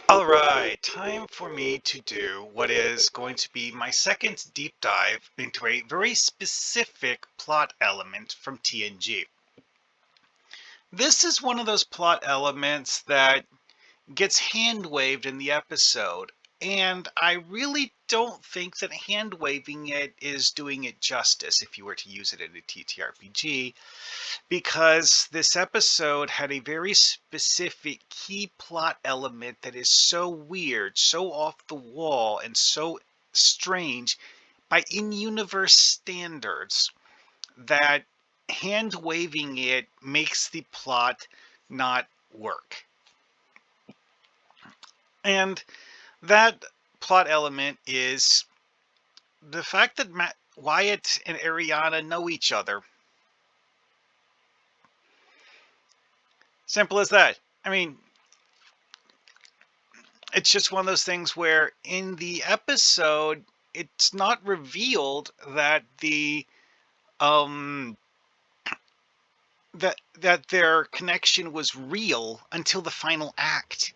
All right, time for me to do what is going to be my second deep dive into a very specific plot element from TNG. This is one of those plot elements that gets hand waved in the episode, and I really don't think that hand waving it is doing it justice if you were to use it in a TTRPG, because this episode had a very specific key plot element that is so weird, so off the wall, and so strange by in-universe standards that hand waving it makes the plot not work. And that plot element is the fact that Wyatt and Ariana know each other. Simple as that. I mean, it's just one of those things where in the episode, it's not revealed that um that their connection was real until the final act.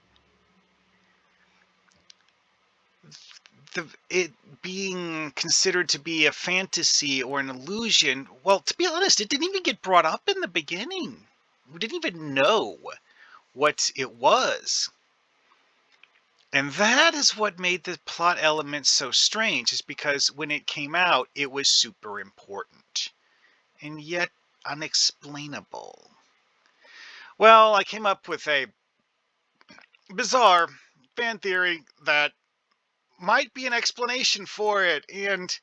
It being considered to be a fantasy or an illusion, well, to be honest, it didn't even get brought up in the beginning. We didn't even know what it was. And that is what made the plot element so strange, is because when it came out, it was super important and yet unexplainable. Well, I came up with a bizarre fan theory that might be an explanation for it, and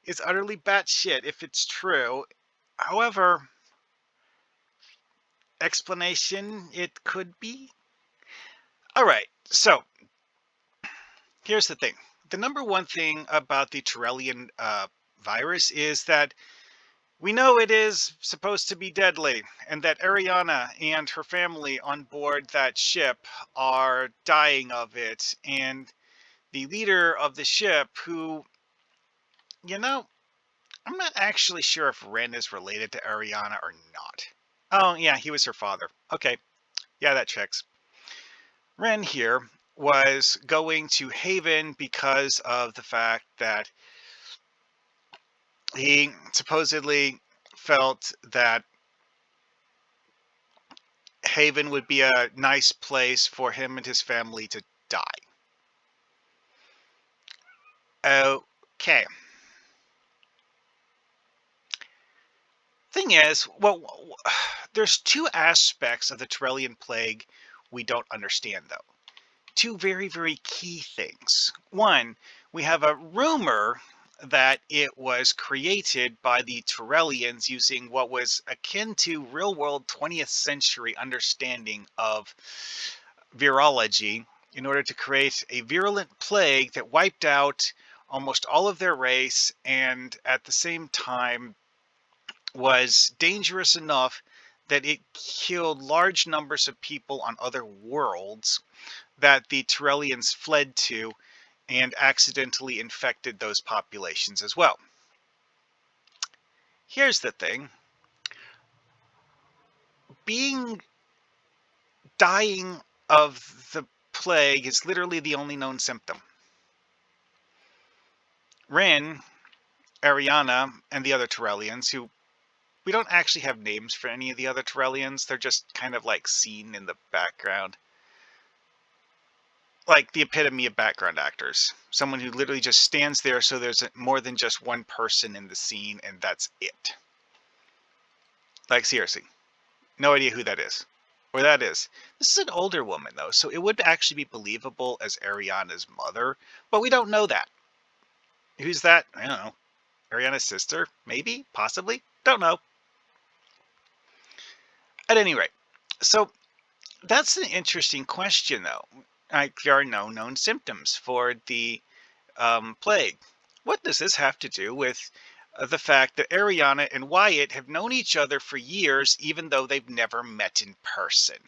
is utterly batshit if it's true. However, explanation it could be. All right, so here's the thing. The number one thing about the Tarellian virus is that we know it is supposed to be deadly, and that Ariana and her family on board that ship are dying of it, and the leader of the ship, who, you know, I'm not actually sure if Ren is related to Ariana or not. Oh, yeah, he was her father. Okay, yeah, that checks. Ren here was going to Haven because of the fact that he supposedly felt that Haven would be a nice place for him and his family to die. Okay. Thing is, well, there's two aspects of the Tarellian plague we don't understand, though. Two very, very key things. One, we have a rumor that it was created by the Tarellians using what was akin to real-world 20th century understanding of virology in order to create a virulent plague that wiped out almost all of their race, and at the same time was dangerous enough that it killed large numbers of people on other worlds that the Tarellians fled to and accidentally infected those populations as well. Here's the thing. Dying of the plague is literally the only known symptom. Rin, Ariana, and the other Tarellians, who we don't actually have names for any of the other Tarellians, they're just kind of like seen in the background. Like the epitome of background actors. Someone who literally just stands there so there's more than just one person in the scene and that's it. Like, seriously. No idea who that is. Or that is. This is an older woman, though, so it would actually be believable as Ariana's mother, but we don't know that. Who's that? I don't know. Ariana's sister? Maybe? Possibly? Don't know. At any rate, so that's an interesting question, though. Like, there are no known symptoms for the plague. What does this have to do with the fact that Ariana and Wyatt have known each other for years, even though they've never met in person?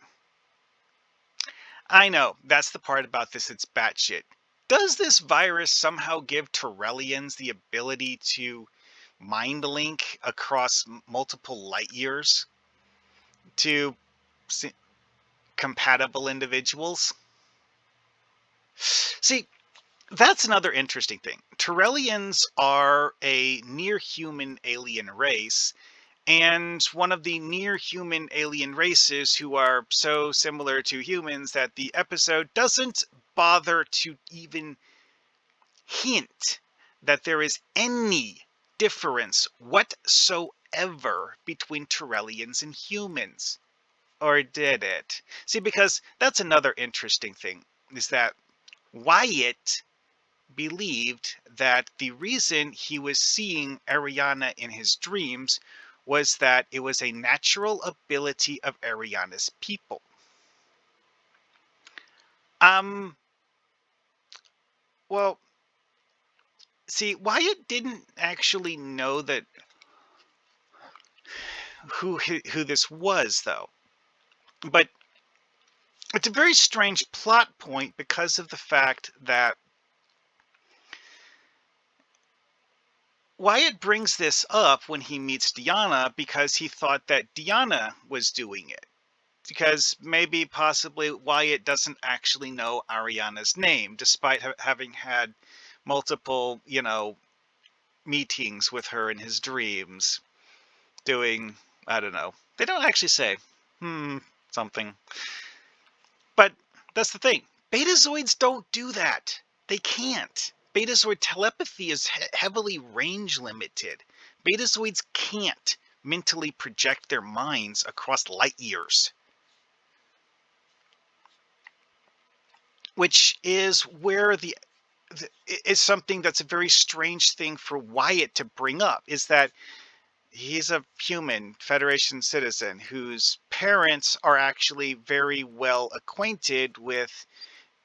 I know, that's the part about this that's batshit. Does this virus somehow give Tarellians the ability to mind link across multiple light years to compatible individuals? See, that's another interesting thing. Tarellians are a near-human alien race, and one of the near-human alien races who are so similar to humans that the episode doesn't bother to even hint that there is any difference whatsoever between Tarellians and humans. Or did it? See, because that's another interesting thing, is that Wyatt believed that the reason he was seeing Ariana in his dreams was that it was a natural ability of Ariana's people. Well, see, Wyatt didn't actually know that who this was, though. But it's a very strange plot point because of the fact that Wyatt brings this up when he meets Diana because he thought that Diana was doing it. Because maybe possibly Wyatt doesn't actually know Ariana's name, despite having had multiple, meetings with her in his dreams, doing, I don't know. They don't actually say, something. But that's the thing. Betazoids don't do that. They can't. Betazoid telepathy is heavily range limited. Betazoids can't mentally project their minds across light years. Which is where is something that's a very strange thing for Wyatt to bring up, is that he's a human Federation citizen whose parents are actually very well acquainted with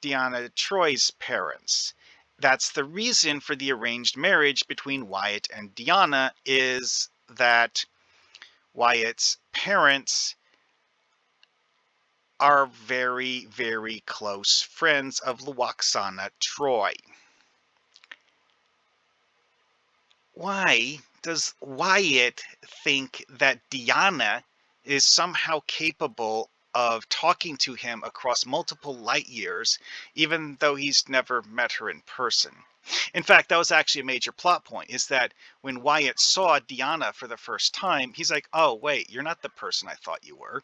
Deanna Troy's parents. That's the reason for the arranged marriage between Wyatt and Deanna, is that Wyatt's parents are very, very close friends of Luoxana Troy. Why does Wyatt think that Deanna is somehow capable of talking to him across multiple light years, even though he's never met her in person? In fact, that was actually a major plot point, is that when Wyatt saw Deanna for the first time, he's like, oh, wait, you're not the person I thought you were.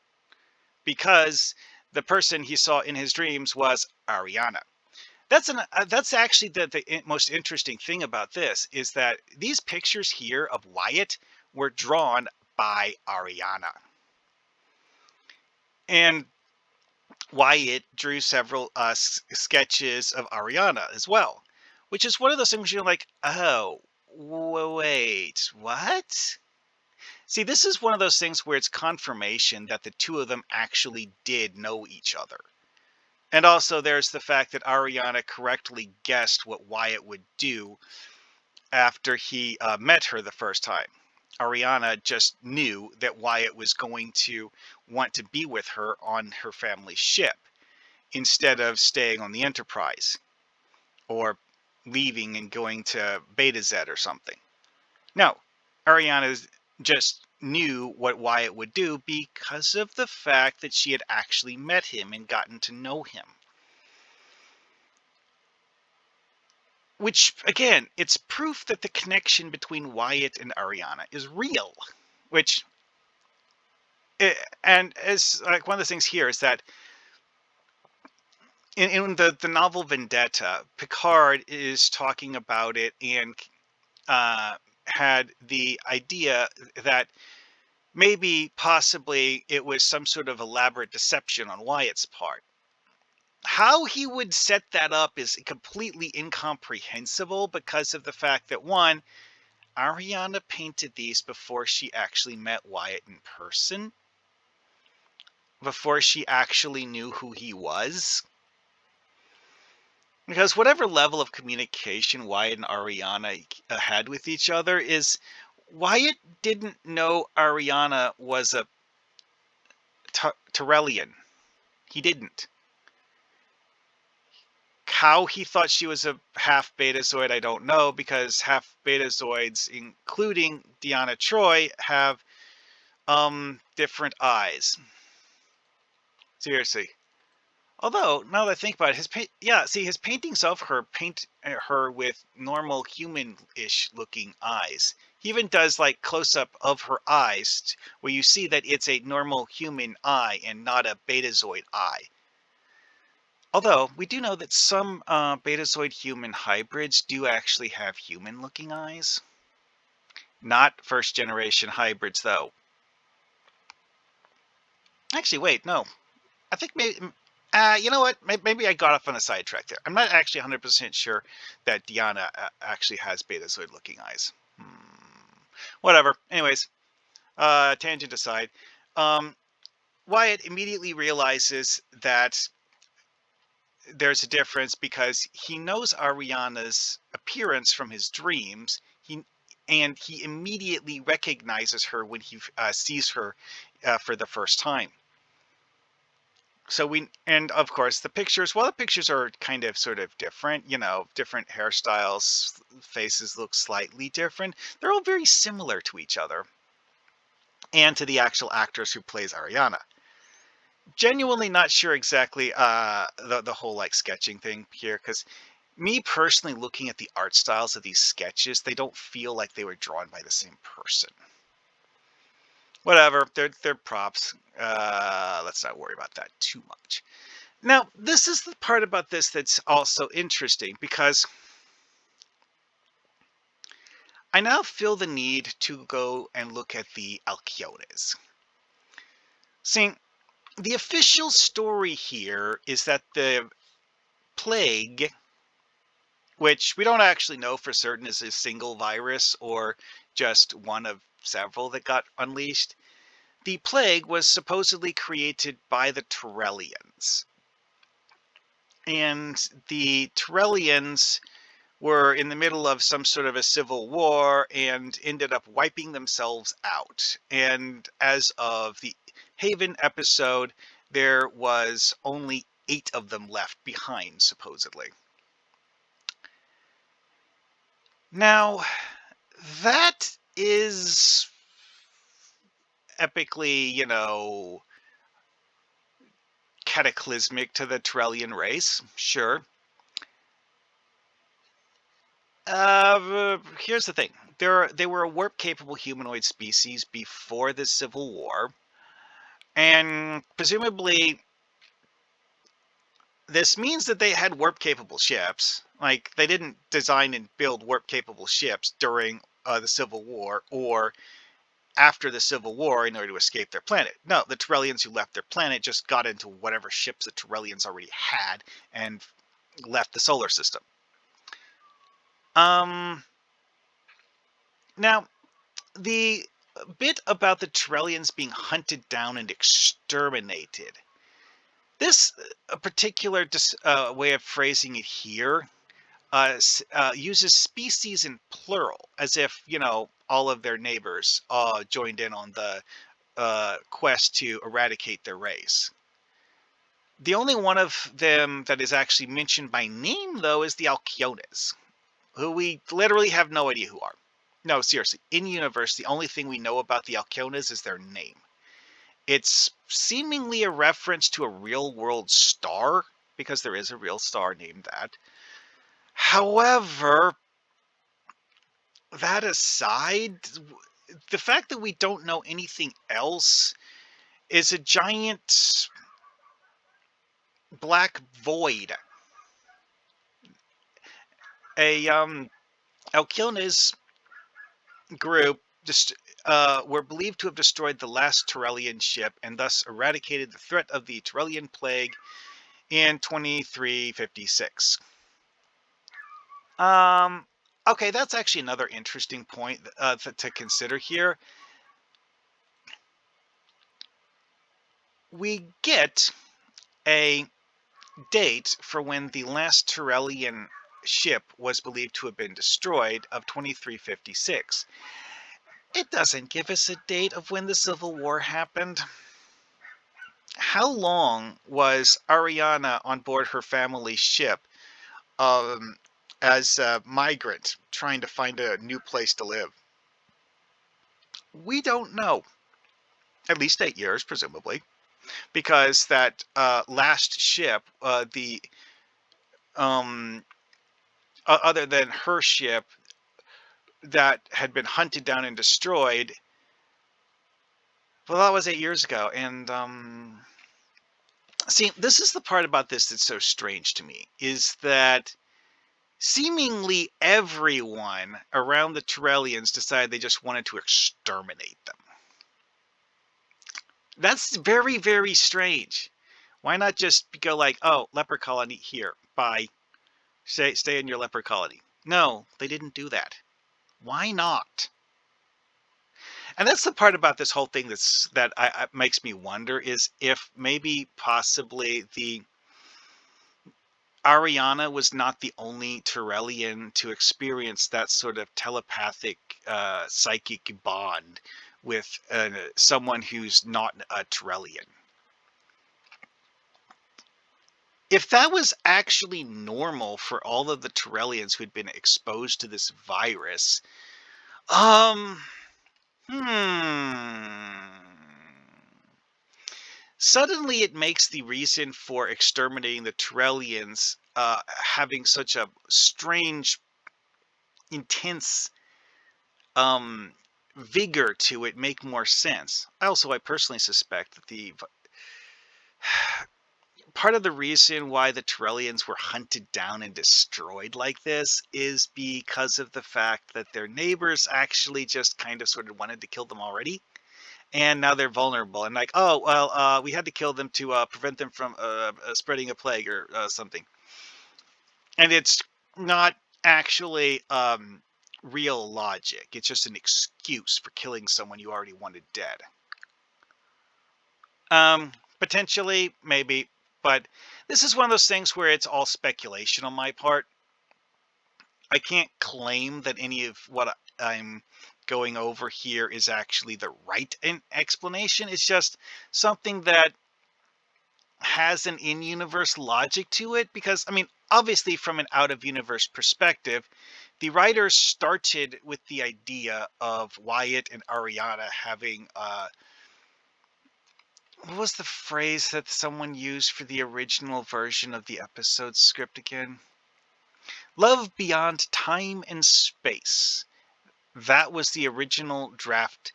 Because the person he saw in his dreams was Ariana. That's actually the most interesting thing about this, is that these pictures here of Wyatt were drawn by Ariana. And Wyatt drew several sketches of Ariana as well, which is one of those things you're like, oh, wait, what? See, this is one of those things where it's confirmation that the two of them actually did know each other. And also there's the fact that Ariana correctly guessed what Wyatt would do after he met her the first time. Ariana just knew that Wyatt was going to want to be with her on her family's ship instead of staying on the Enterprise or leaving and going to Beta Z or something. No, Ariana just knew what Wyatt would do because of the fact that she had actually met him and gotten to know him. Which, again, it's proof that the connection between Wyatt and Ariana is real. Which, and as like one of the things here is that in the novel Vendetta, Picard is talking about it and had the idea that maybe, possibly, it was some sort of elaborate deception on Wyatt's part. How he would set that up is completely incomprehensible because of the fact that, one, Ariana painted these before she actually met Wyatt in person, before she actually knew who he was. Because whatever level of communication Wyatt and Ariana had with each other, is Wyatt didn't know Ariana was a Tarellian. He didn't. How he thought she was a half Betazoid, I don't know, because half Betazoids, including Deanna Troy, have different eyes. Seriously. Although, now that I think about it, his paintings of her paint her with normal human-ish looking eyes. He even does like close-up of her eyes where you see that it's a normal human eye and not a Betazoid eye. Although, we do know that some Betazoid human hybrids do actually have human-looking eyes. Not first-generation hybrids, though. Actually, wait, no. I think maybe, you know what? Maybe I got off on a sidetrack there. I'm not actually 100% sure that Diana actually has Betazoid looking eyes. Whatever. Anyways, tangent aside, um, Wyatt immediately realizes that there's a difference because he knows Ariana's appearance from his dreams. He immediately recognizes her when he sees her for the first time. And of course the pictures, well, the pictures are kind of sort of different, different hairstyles, faces look slightly different. They're all very similar to each other and to the actual actress who plays Ariana. Genuinely not sure exactly the whole like sketching thing here, because me personally looking at the art styles of these sketches, they don't feel like they were drawn by the same person. Whatever, they're props. Let's not worry about that too much. Now, this is the part about this that's also interesting, because I now feel the need to go and look at the Alciones. See, the official story here is that the plague, which we don't actually know for certain is a single virus or just one of several that got unleashed, the plague was supposedly created by the Tarellians. And the Tarellians were in the middle of some sort of a civil war and ended up wiping themselves out. And as of the Haven episode, there was only 8 of them left behind, supposedly. Now, that is epically, cataclysmic to the Tarellian race, sure. Here's the thing. They were a warp-capable humanoid species before the Civil War, and presumably this means that they had warp-capable ships. Like, they didn't design and build warp-capable ships during the Civil War or after the Civil War in order to escape their planet. No, the Tarellians who left their planet just got into whatever ships the Tarellians already had and left the solar system. Now, the bit about the Tarellians being hunted down and exterminated. This particular way of phrasing it here uses species in plural, as if, all of their neighbors joined in on the quest to eradicate their race. The only one of them that is actually mentioned by name, though, is the Alciones, who we literally have no idea who are. No, seriously, in universe, the only thing we know about the Alciones is their name. It's seemingly a reference to a real-world star, because there is a real star named that. However, that aside, the fact that we don't know anything else is a giant black void. A Alciones group were believed to have destroyed the last Tarellian ship and thus eradicated the threat of the Tarellian plague in 2356. Okay, that's actually another interesting point to consider here. We get a date for when the last Tarellian ship was believed to have been destroyed of 2356. It doesn't give us a date of when the Civil War happened. How long was Ariana on board her family's ship as a migrant trying to find a new place to live? We don't know. At least 8 years, presumably. because that last ship, the other than her ship that had been hunted down and destroyed, well, that was 8 years ago. And see, this is the part about this that's so strange to me, is that seemingly everyone around the Tarellians decided they just wanted to exterminate them. That's very, very strange. Why not just go like, oh, leper colony here, bye. Stay in your leper colony. No, they didn't do that. Why not? And that's the part about this whole thing that makes me wonder, is if maybe possibly the Ariana was not the only Tarellian to experience that sort of telepathic psychic bond with someone who's not a Tarellian. If that was actually normal for all of the Tarellians who'd been exposed to this virus, hmm. Suddenly it makes the reason for exterminating the Tarellians having such a strange, intense vigor to it make more sense. I personally suspect that the part of the reason why the Tarellians were hunted down and destroyed like this is because of the fact that their neighbors actually just kind of sort of wanted to kill them already. And now they're vulnerable. And like, oh, well, we had to kill them to prevent them from spreading a plague or something. And it's not actually real logic. It's just an excuse for killing someone you already wanted dead. Potentially, maybe. But this is one of those things where it's all speculation on my part. I can't claim that any of what I'm going over here is actually the right explanation. It's just something that has an in-universe logic to it, because, I mean, obviously from an out-of-universe perspective, the writers started with the idea of Wyatt and Ariana having what was the phrase that someone used for the original version of the episode script again? Love beyond time and space. That was the original draft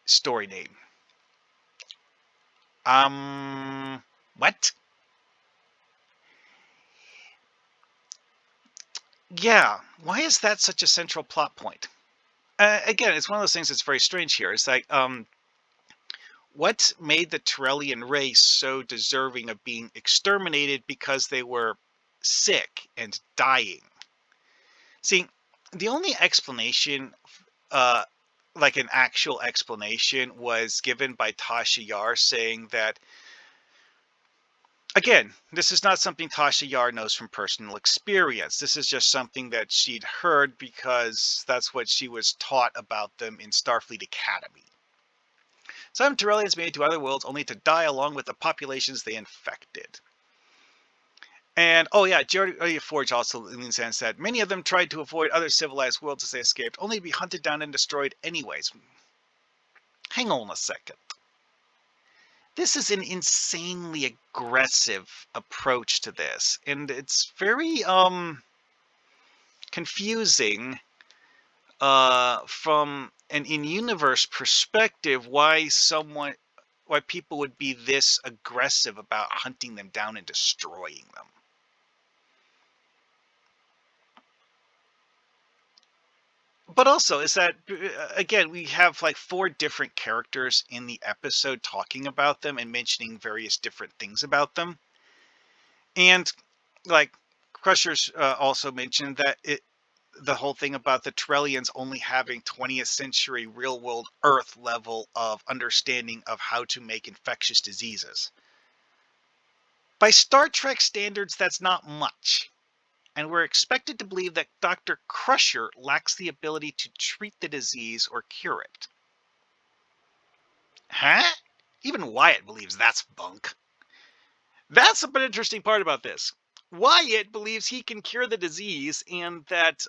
story name. What? Yeah, why is that such a central plot point? Again, it's one of those things that's very strange here. It's like, what made the Tarellian race so deserving of being exterminated because they were sick and dying? See, the only explanation, like an actual explanation, was given by Tasha Yar, saying that, again, this is not something Tasha Yar knows from personal experience. This is just something that she'd heard because that's what she was taught about them in Starfleet Academy. Some Tarellians made it to other worlds only to die along with the populations they infected. And, oh yeah, Geordi Forge also leans in and said, many of them tried to avoid other civilized worlds as they escaped, only to be hunted down and destroyed anyways. Hang on a second. This is an insanely aggressive approach to this, and it's very confusing from an in-universe perspective why people would be this aggressive about hunting them down and destroying them. But also is that, again, we have like 4 different characters in the episode talking about them and mentioning various different things about them. And like Crusher's also mentioned that the whole thing about the Tarellians only having 20th century real world Earth level of understanding of how to make infectious diseases. By Star Trek standards, that's not much. And we're expected to believe that Dr. Crusher lacks the ability to treat the disease or cure it. Huh? Even Wyatt believes that's bunk. That's an interesting part about this. Wyatt believes he can cure the disease, and that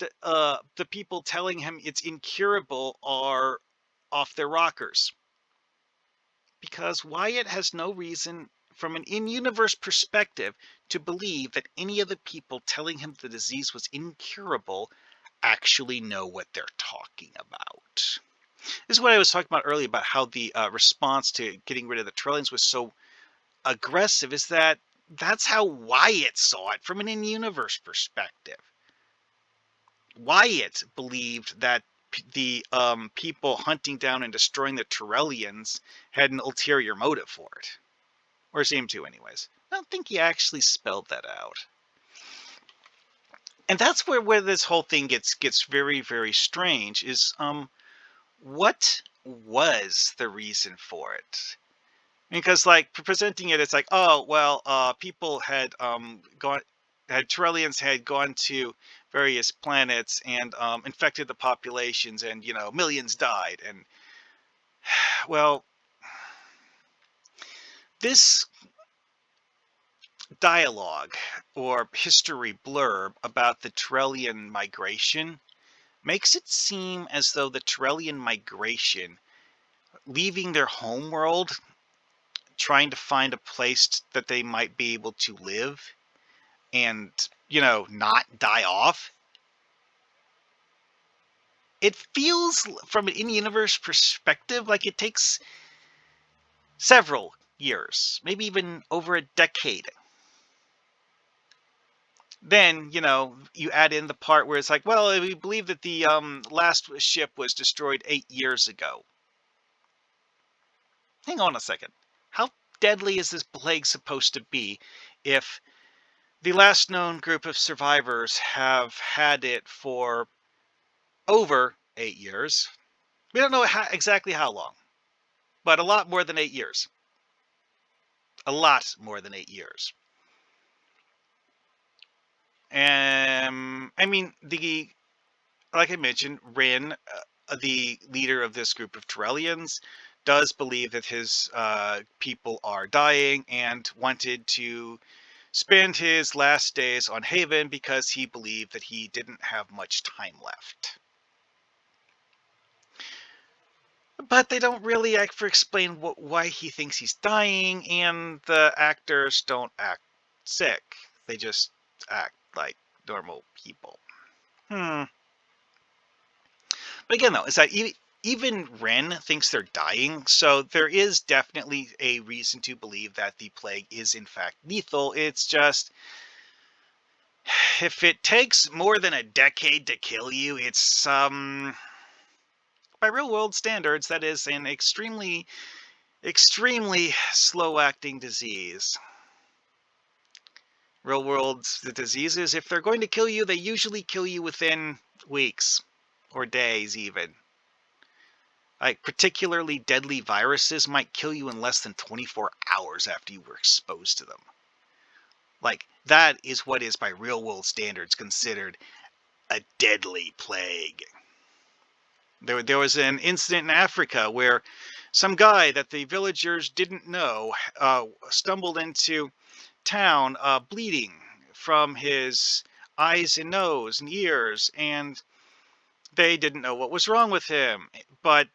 the people telling him it's incurable are off their rockers. because Wyatt has no reason, from an in-universe perspective, to believe that any of the people telling him the disease was incurable actually know what they're talking about. This is what I was talking about earlier about how the response to getting rid of the Tarellians was so aggressive, is that that's how Wyatt saw it from an in-universe perspective. Wyatt believed that the people hunting down and destroying the Tarellians had an ulterior motive for it. Or seemed to, anyways. I don't think he actually spelled that out. And that's where this whole thing gets very, very strange, is what was the reason for it? Because, like, presenting it, it's like, oh, well, people had Tarellians had gone to various planets and infected the populations, and, millions died. And, well, this dialogue or history blurb about the Tarellian migration makes it seem as though the Tarellian migration, leaving their homeworld, trying to find a place that they might be able to live and, not die off. It feels, from an in-universe perspective, like it takes several years, maybe even over a decade. Then, you add in the part where it's like, well, we believe that the last ship was destroyed 8 years ago. Hang on a second. How deadly is this plague supposed to be if the last known group of survivors have had it for over 8 years? We don't know exactly how long, but a lot more than 8 years. A lot more than 8 years. And I mean, like I mentioned, Rin, the leader of this group of Tarellians, does believe that his people are dying and wanted to spend his last days on Haven because he believed that he didn't have much time left. But they don't really explain why he thinks he's dying, and the actors don't act sick. They just act like normal people. But again, though, is that even Ren thinks they're dying, so there is definitely a reason to believe that the plague is in fact lethal. It's just, if it takes more than a decade to kill you, it's, by real world standards, that is an extremely, extremely slow-acting disease. Real world diseases, if they're going to kill you, they usually kill you within weeks or days even. Like, particularly deadly viruses might kill you in less than 24 hours after you were exposed to them. Like, that is what is, by real world standards, considered a deadly plague. There was an incident in Africa where some guy that the villagers didn't know stumbled into town bleeding from his eyes and nose and ears, and they didn't know what was wrong with him. But,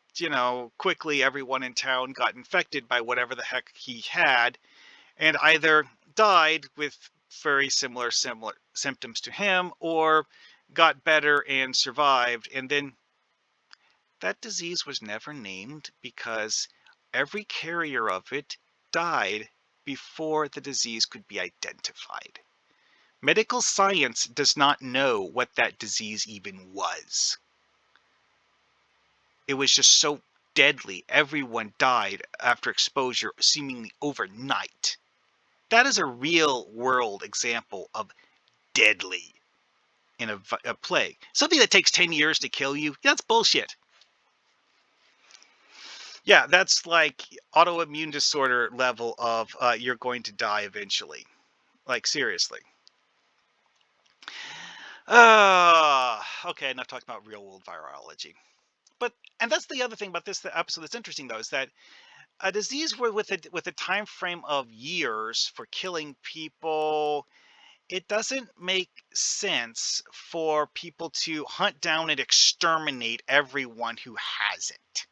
quickly everyone in town got infected by whatever the heck he had, and either died with very similar symptoms to him, or got better and survived. And then that disease was never named because every carrier of it died before the disease could be identified. Medical science does not know what that disease even was. It was just so deadly. Everyone died after exposure seemingly overnight. That is a real world example of deadly in a plague. Something that takes 10 years to kill you, that's bullshit. Yeah, that's like autoimmune disorder level of you're going to die eventually. Like, seriously. Okay, enough talking about real world virology. And that's the other thing about this episode that's interesting, though, is that a disease with a time frame of years for killing people, it doesn't make sense for people to hunt down and exterminate everyone who has it.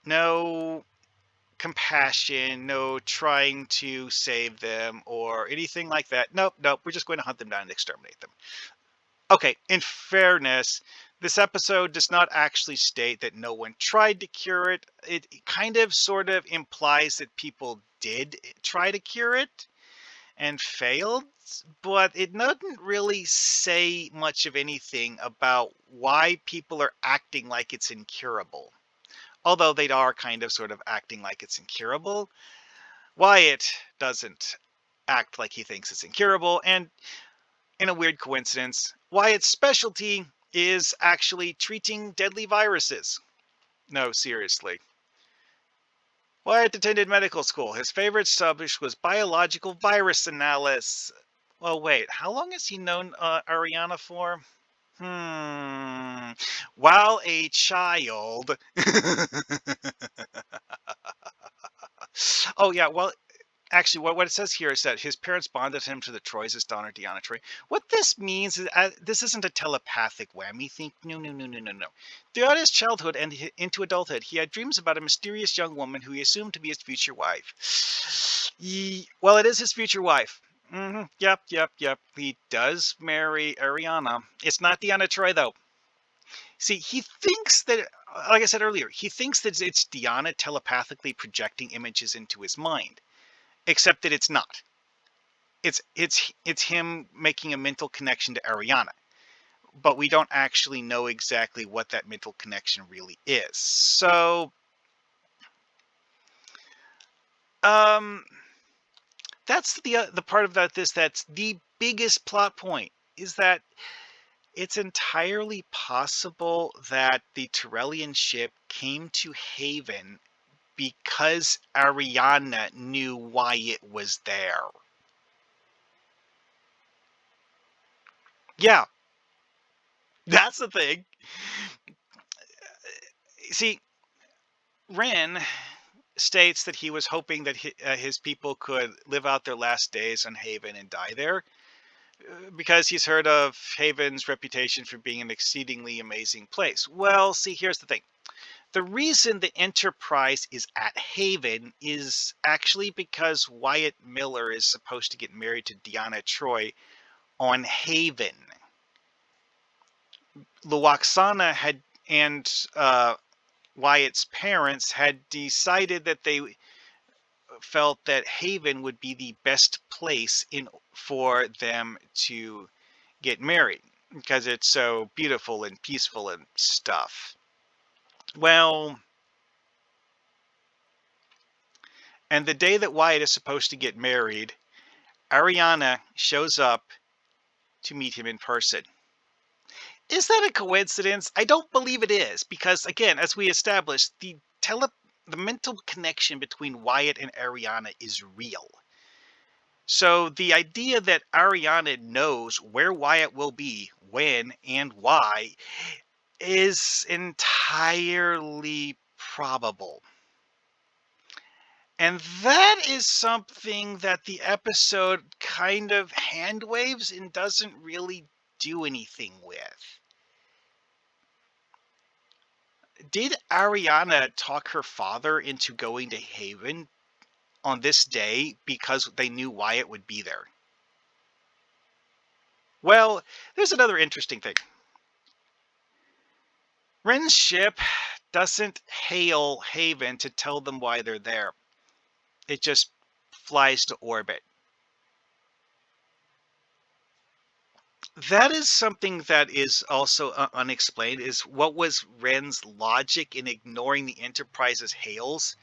No, compassion, no trying to save them or anything like that. Nope, nope, we're just going to hunt them down and exterminate them. Okay, in fairness, this episode does not actually state that no one tried to cure it. It kind of sort of implies that people did try to cure it and failed, but it doesn't really say much of anything about why people are acting like it's incurable. Although they are kind of sort of acting like it's incurable, Wyatt doesn't act like he thinks it's incurable, and in a weird coincidence, Wyatt's specialty is actually treating deadly viruses. No, seriously. Wyatt attended medical school. His favorite subject was biological virus analysis. Well, wait, how long has he known Ariana for? While a child. Oh, yeah, well, actually, what it says here is that his parents bonded him to the Troys as Don or Deanna Troy. What this means is this isn't a telepathic whammy thing. No, no, no, no, no, no. Throughout his childhood and into adulthood, he had dreams about a mysterious young woman who he assumed to be his future wife. Well, it is his future wife. Yep, yep, yep. He does marry Ariana. It's not Deanna Troy, though. See, he thinks that, like I said earlier, he thinks that it's Deanna telepathically projecting images into his mind. Except that it's not. It's him making a mental connection to Ariana, but we don't actually know exactly what that mental connection really is. So, that's the part about this that's the biggest plot point, is that it's entirely possible that the Tarellian ship came to Haven because Ariana knew Wyatt was there. Yeah, that's the thing. See, Ren states that he was hoping that his people could live out their last days on Haven and die there, because he's heard of Haven's reputation for being an exceedingly amazing place. Well, see, here's the thing. The reason the Enterprise is at Haven is actually because Wyatt Miller is supposed to get married to Deanna Troy on Haven. Luoxana had and Wyatt's parents had decided that they felt that Haven would be the best place for them to get married because it's so beautiful and peaceful and stuff. Well, and the day that Wyatt is supposed to get married, Ariana shows up to meet him in person. Is that a coincidence? I don't believe it is, because again, as we established, the mental connection between Wyatt and Ariana is real. So the idea that Ariana knows where Wyatt will be, when, and why is entirely probable. And that is something that the episode kind of hand waves and doesn't really do anything with. Did Ariana talk her father into going to Haven on this day because they knew Wyatt would be there? Well, there's another interesting thing. Ren's ship doesn't hail Haven to tell them why they're there. It just flies to orbit. That is something that is also unexplained, is what was Ren's logic in ignoring the Enterprise's hails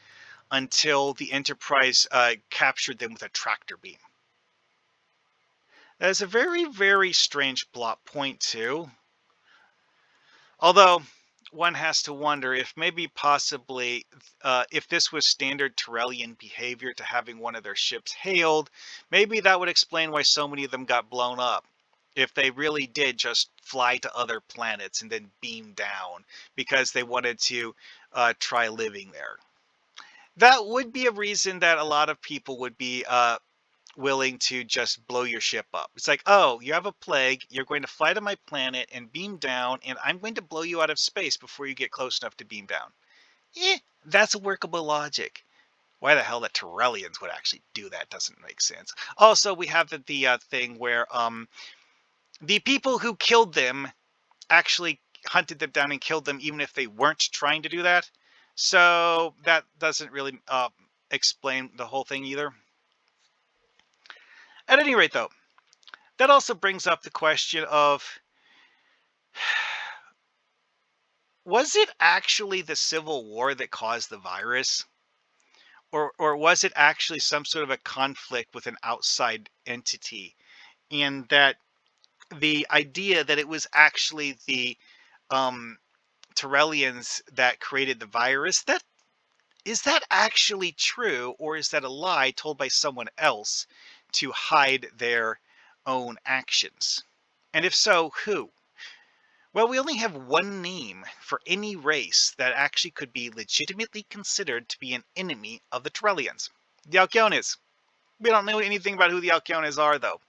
until the Enterprise captured them with a tractor beam. That is a very, very strange plot point, too. Although, one has to wonder if maybe possibly, if this was standard Tarellian behavior to having one of their ships hailed, maybe that would explain why so many of them got blown up. If they really did just fly to other planets and then beam down because they wanted to try living there. That would be a reason that a lot of people would be willing to just blow your ship up. It's like, oh, you have a plague, you're going to fly to my planet and beam down, and I'm going to blow you out of space before you get close enough to beam down. That's a workable logic. Why the hell the Tarellians would actually do that doesn't make sense. Also, we have the thing where the people who killed them actually hunted them down and killed them, even if they weren't trying to do that. So that doesn't really explain the whole thing either. At any rate, though, that also brings up the question of, was it actually the Civil War that caused the virus? Or was it actually some sort of a conflict with an outside entity? And that the idea that it was actually the um, Tarellians that created the virus, that is that actually true, or is that a lie told by someone else to hide their own actions? And if so, who? Well, we only have one name for any race that actually could be legitimately considered to be an enemy of the Tarellians. The Alkyones. We don't know anything about who the Alkyones are, though.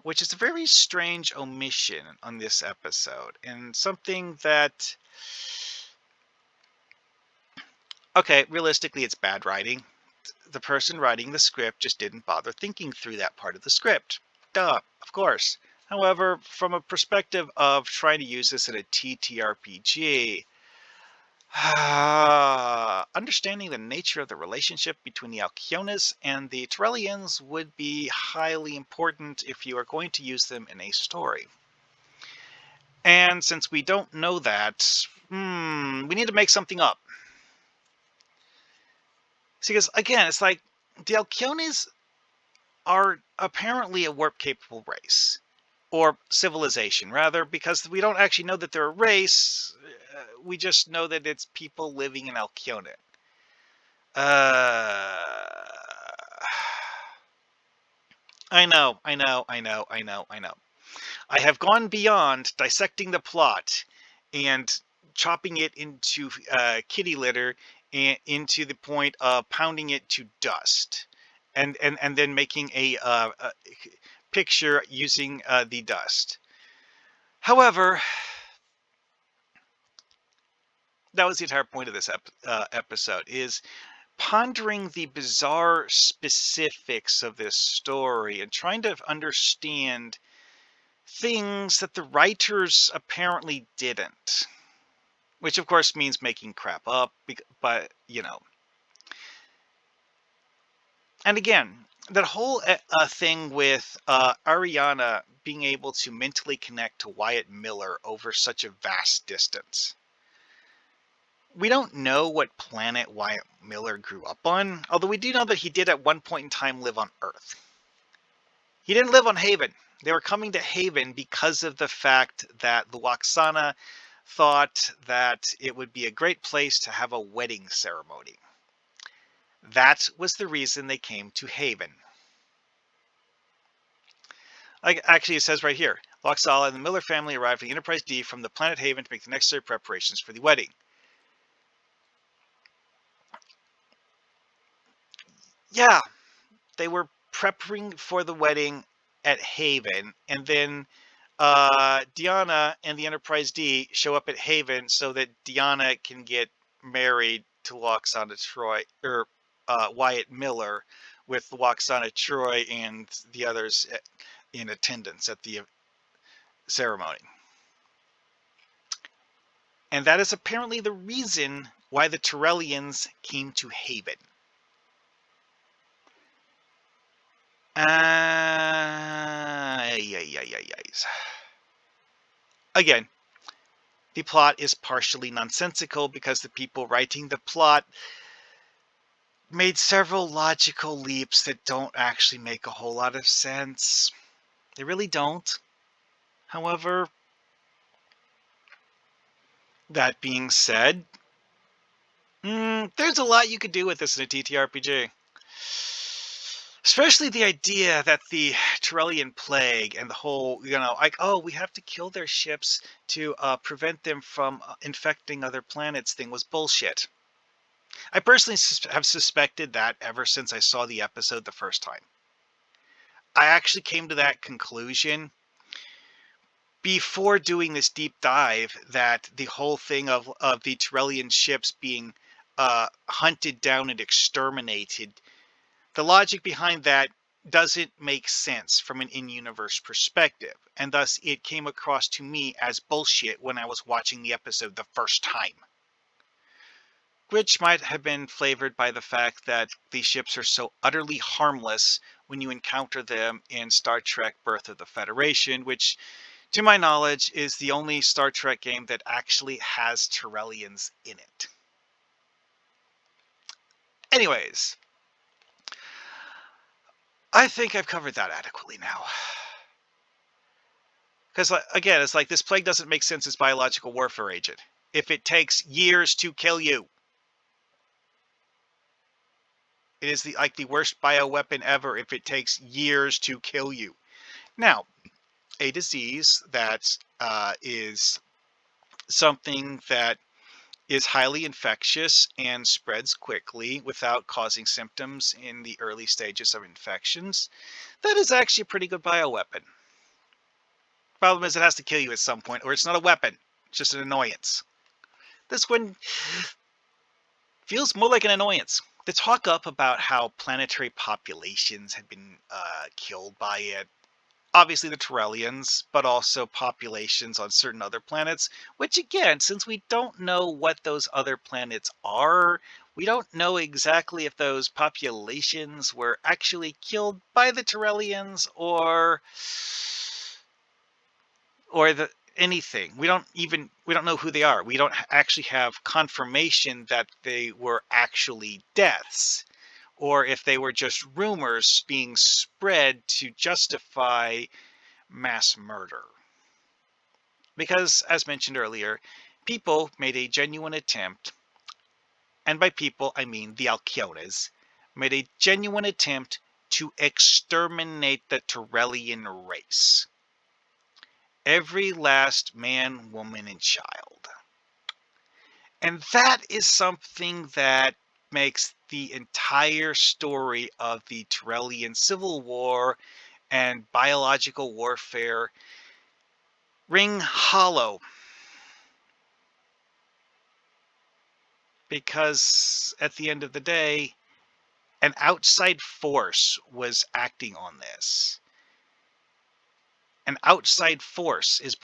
Which is a very strange omission on this episode, and something that... Okay, realistically, it's bad writing. The person writing the script just didn't bother thinking through that part of the script. Duh, of course. However, from a perspective of trying to use this in a TTRPG, understanding the nature of the relationship between the Alkyones and the Tarellians would be highly important if you are going to use them in a story. And since we don't know that, we need to make something up. See, because again, it's like the Alkyones are apparently a warp-capable race. Or civilization, rather, because we don't actually know that they're a race. We just know that it's people living in Alkyone. I know. I have gone beyond dissecting the plot and chopping it into kitty litter and into the point of pounding it to dust, and then making a picture using the dust. However, that was the entire point of this episode, is pondering the bizarre specifics of this story and trying to understand things that the writers apparently didn't. Which, of course, means making crap up, but, you know. And again, that whole thing with Ariana being able to mentally connect to Wyatt Miller over such a vast distance. We don't know what planet Wyatt Miller grew up on, although we do know that he did at one point in time live on Earth. He didn't live on Haven. They were coming to Haven because of the fact that the Lwaxana thought that it would be a great place to have a wedding ceremony. That was the reason they came to Haven. Like, actually, it says right here, Lwaxana and the Miller family arrived at the Enterprise D from the planet Haven to make the necessary preparations for the wedding. Yeah, they were prepping for the wedding at Haven, and then Deanna and the Enterprise D show up at Haven so that Deanna can get married to Lwaxana Troy, or Wyatt Miller, with Lwaxana Troy and the others in attendance at the ceremony. And that is apparently the reason why the Tarellians came to Haven. Again, the plot is partially nonsensical because the people writing the plot made several logical leaps that don't actually make a whole lot of sense. They really don't. However, that being said, there's a lot you could do with this in a TTRPG. Especially the idea that the Tarellian plague and the whole, like, oh, we have to kill their ships to prevent them from infecting other planets thing was bullshit. I personally have suspected that ever since I saw the episode the first time. I actually came to that conclusion before doing this deep dive, that the whole thing of the Tarellian ships being hunted down and exterminated. The logic behind that doesn't make sense from an in-universe perspective, and thus it came across to me as bullshit when I was watching the episode the first time. Which might have been flavored by the fact that these ships are so utterly harmless when you encounter them in Star Trek Birth of the Federation, which, to my knowledge, is the only Star Trek game that actually has Tarellians in it. Anyways, I think I've covered that adequately now. Because, again, it's like this plague doesn't make sense as biological warfare agent. If it takes years to kill you, it is like the worst bioweapon ever if it takes years to kill you. Now, a disease that is something that is highly infectious and spreads quickly without causing symptoms in the early stages of infections, that is actually a pretty good bioweapon. Problem is it has to kill you at some point, or it's not a weapon, it's just an annoyance. This one feels more like an annoyance. The talk up about how planetary populations had been killed by it, obviously the Tarellians, but also populations on certain other planets, which again, since we don't know what those other planets are, we don't know exactly if those populations were actually killed by the Tarellians or anything. We don't know who they are. We don't actually have confirmation that they were actually deaths, or if they were just rumors being spread to justify mass murder. Because, as mentioned earlier, people made a genuine attempt, and by people I mean the Alkyones, made a genuine attempt to exterminate the Tarellian race. Every last man, woman, and child. And that is something that makes the entire story of the Tarellian Civil War and biological warfare ring hollow. Because at the end of the day, an outside force was acting on this. An outside force is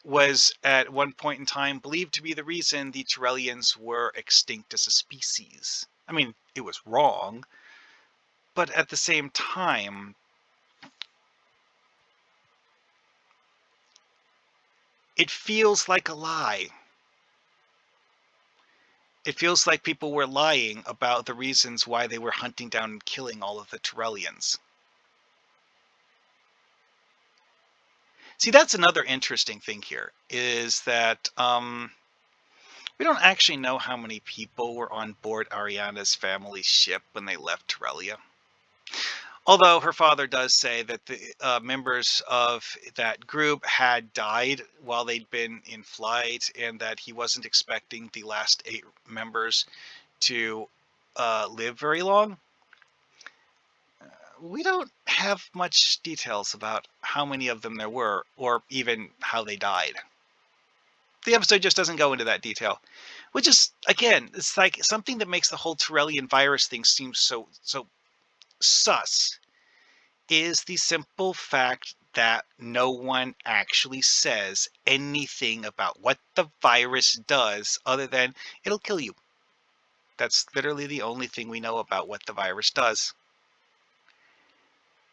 was at one point in time believed to be the reason the Tarellians were extinct as a species. I mean, it was wrong, but at the same time, it feels like a lie. It feels like people were lying about the reasons why they were hunting down and killing all of the Tarellians. See, that's another interesting thing here, is that we don't actually know how many people were on board Ariana's family's ship when they left Tarellia. Although her father does say that the members of that group had died while they'd been in flight, and that he wasn't expecting the last 8 members to live very long. We don't have much details about how many of them there were, or even how they died. The episode just doesn't go into that detail, which is, again, it's like something that makes the whole Tarellian virus thing seem so sus, is the simple fact that no one actually says anything about what the virus does other than it'll kill you. That's literally the only thing we know about what the virus does.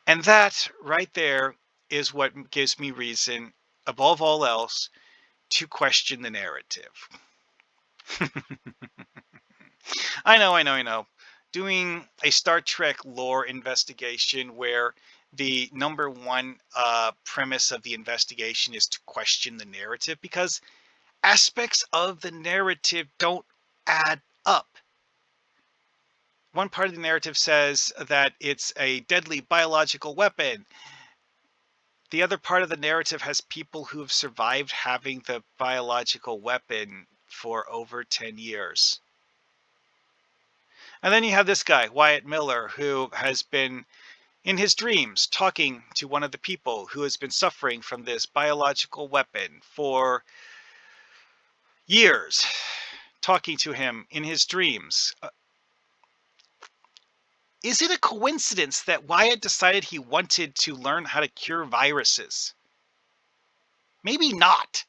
And that right there is what gives me reason, above all else, to question the narrative. I know. Doing a Star Trek lore investigation where the number one premise of the investigation is to question the narrative, because aspects of the narrative don't add up. One part of the narrative says that it's a deadly biological weapon. The other part of the narrative has people who have survived having the biological weapon for over 10 years. And then you have this guy, Wyatt Miller, who has been in his dreams talking to one of the people who has been suffering from this biological weapon for years. talking to him in his dreams. Is it a coincidence that Wyatt decided he wanted to learn how to cure viruses? Maybe not.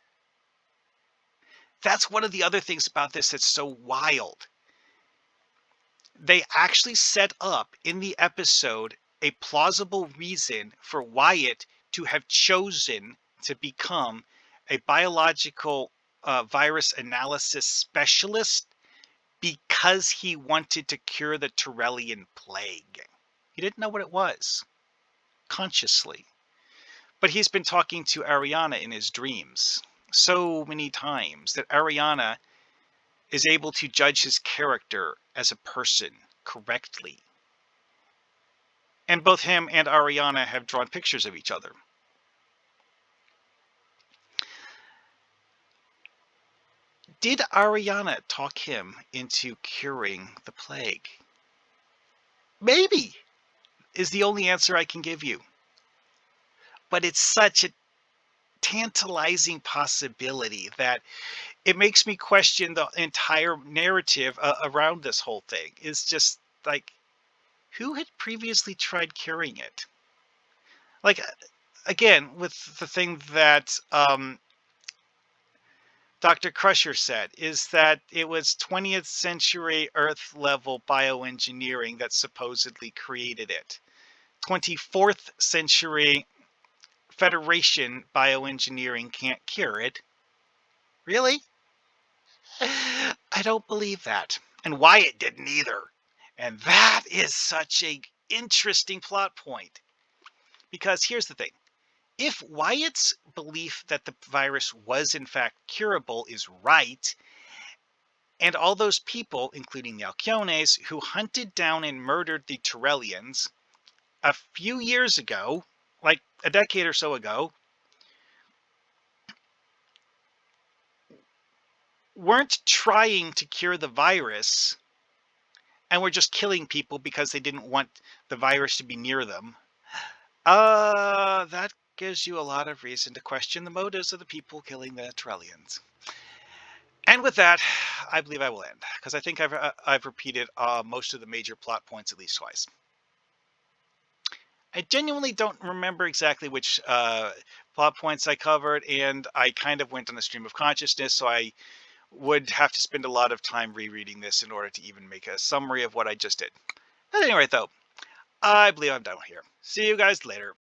That's one of the other things about this that's so wild. They actually set up in the episode a plausible reason for Wyatt to have chosen to become a biological virus analysis specialist because he wanted to cure the Tarellian plague. He didn't know what it was, consciously. But he's been talking to Ariana in his dreams so many times that Ariana is able to judge his character as a person correctly. And both him and Ariana have drawn pictures of each other. Did Ariana talk him into curing the plague? Maybe, is the only answer I can give you. But it's such a tantalizing possibility that it makes me question the entire narrative around this whole thing. It's just like, who had previously tried curing it? Like, again, with the thing that Dr. Crusher said, is that it was 20th century Earth level bioengineering that supposedly created it. 24th century Federation bioengineering can't cure it. Really? I don't believe that. And Wyatt didn't either. And that is such a interesting plot point. Because here's the thing. If Wyatt's belief that the virus was in fact curable is right, and all those people, including the Alciones, who hunted down and murdered the Tarellians a few years ago, like a decade or so ago, weren't trying to cure the virus and were just killing people because they didn't want the virus to be near them, that gives you a lot of reason to question the motives of the people killing the Tarellians. And with that, I believe I will end, because I think I've repeated most of the major plot points at least twice. I genuinely don't remember exactly which plot points I covered, and I kind of went on a stream of consciousness, so I would have to spend a lot of time rereading this in order to even make a summary of what I just did. At any rate, though, I believe I'm done here. See you guys later.